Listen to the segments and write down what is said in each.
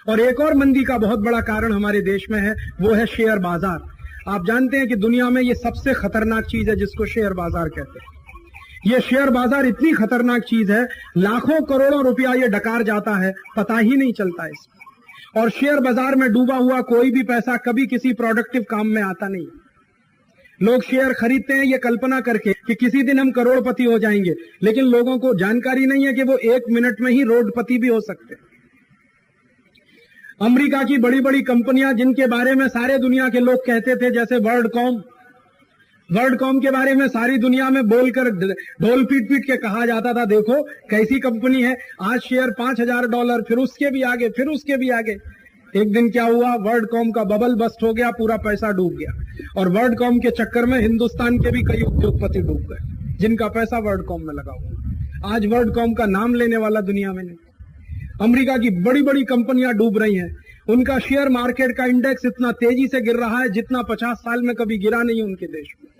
और एक और मंदी का बहुत बड़ा कारण हमारे देश में है, वो है शेयर बाजार। आप जानते हैं कि दुनिया में ये सबसे खतरनाक चीज है जिसको शेयर बाजार कहते हैं। ये शेयर बाजार इतनी खतरनाक चीज है, लाखों करोड़ों रुपया ये डकार जाता है, पता ही नहीं चलता इसमें। और शेयर बाजार में डूबा हुआ कोई भी पैसा कभी किसी प्रोडक्टिव काम में आता नहीं। लोग शेयर खरीदते हैं ये कल्पना करके कि किसी दिन हम करोड़पति हो जाएंगे, लेकिन लोगों को जानकारी नहीं है कि वो 1 मिनट में ही रोडपति भी हो सकते हैं। अमेरिका की बड़ी बड़ी कंपनियां जिनके बारे में सारे दुनिया के लोग कहते थे, जैसे वर्ल्डकॉम के बारे में सारी दुनिया में बोलकर ढोल पीट पीट के कहा जाता था, देखो कैसी कंपनी है, आज शेयर $5,000, फिर उसके भी आगे, फिर उसके भी आगे। एक दिन क्या हुआ, वर्ल्डकॉम का बबल बस्ट हो गया, पूरा पैसा डूब गया। और वर्ल्डकॉम के चक्कर में हिंदुस्तान के भी कई उद्योगपति डूब गए जिनका पैसा वर्ल्डकॉम में लगा हुआ। आज वर्ल्डकॉम का नाम लेने वाला दुनिया में नहीं। अमेरिका की बड़ी बड़ी कंपनियां डूब रही हैं, उनका शेयर मार्केट का इंडेक्स इतना तेजी से गिर रहा है जितना 50 साल में कभी गिरा नहीं उनके देश में।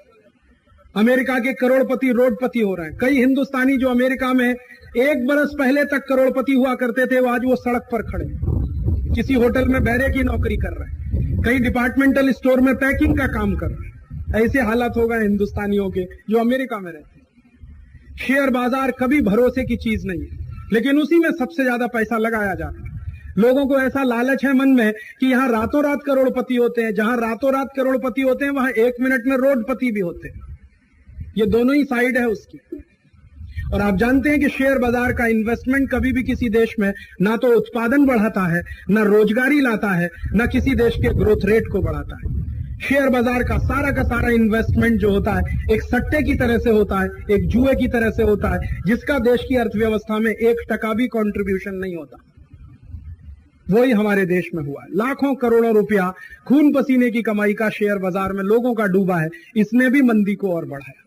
अमेरिका के करोड़पति रोडपति हो रहे हैं। कई हिंदुस्तानी जो अमेरिका में 1 बरस पहले तक करोड़पति हुआ करते थे, वो आज वो सड़क पर खड़े, किसी होटल में बैरे की नौकरी कर रहे हैं, कई डिपार्टमेंटल स्टोर में पैकिंग का काम कर रहे हैं। ऐसे हालात हो गए हिंदुस्तानियों के जो अमेरिका में रहते हैं। शेयर बाजार कभी भरोसे की चीज नहीं है, लेकिन उसी में सबसे ज्यादा पैसा लगाया जाता है। लोगों को ऐसा लालच है मन में कि यहां रातों रात करोड़पति होते हैं। जहां रातों रात करोड़पति होते हैं वहां 1 मिनट में रोडपति भी होते हैं। ये दोनों ही साइड है उसकी। और आप जानते हैं कि शेयर बाजार का इन्वेस्टमेंट कभी भी किसी देश में ना तो उत्पादन बढ़ाता है, ना रोजगारी लाता है, ना किसी देश के ग्रोथ रेट को बढ़ाता है। शेयर बाजार का सारा इन्वेस्टमेंट जो होता है एक सट्टे की तरह से होता है, एक जुए की तरह से होता है, जिसका देश की अर्थव्यवस्था में 1% भी कंट्रीब्यूशन नहीं होता। वही हमारे देश में हुआ है। लाखों करोड़ों रुपया खून पसीने की कमाई का शेयर बाजार में लोगों का डूबा है। इसने भी मंदी को और बढ़ाया।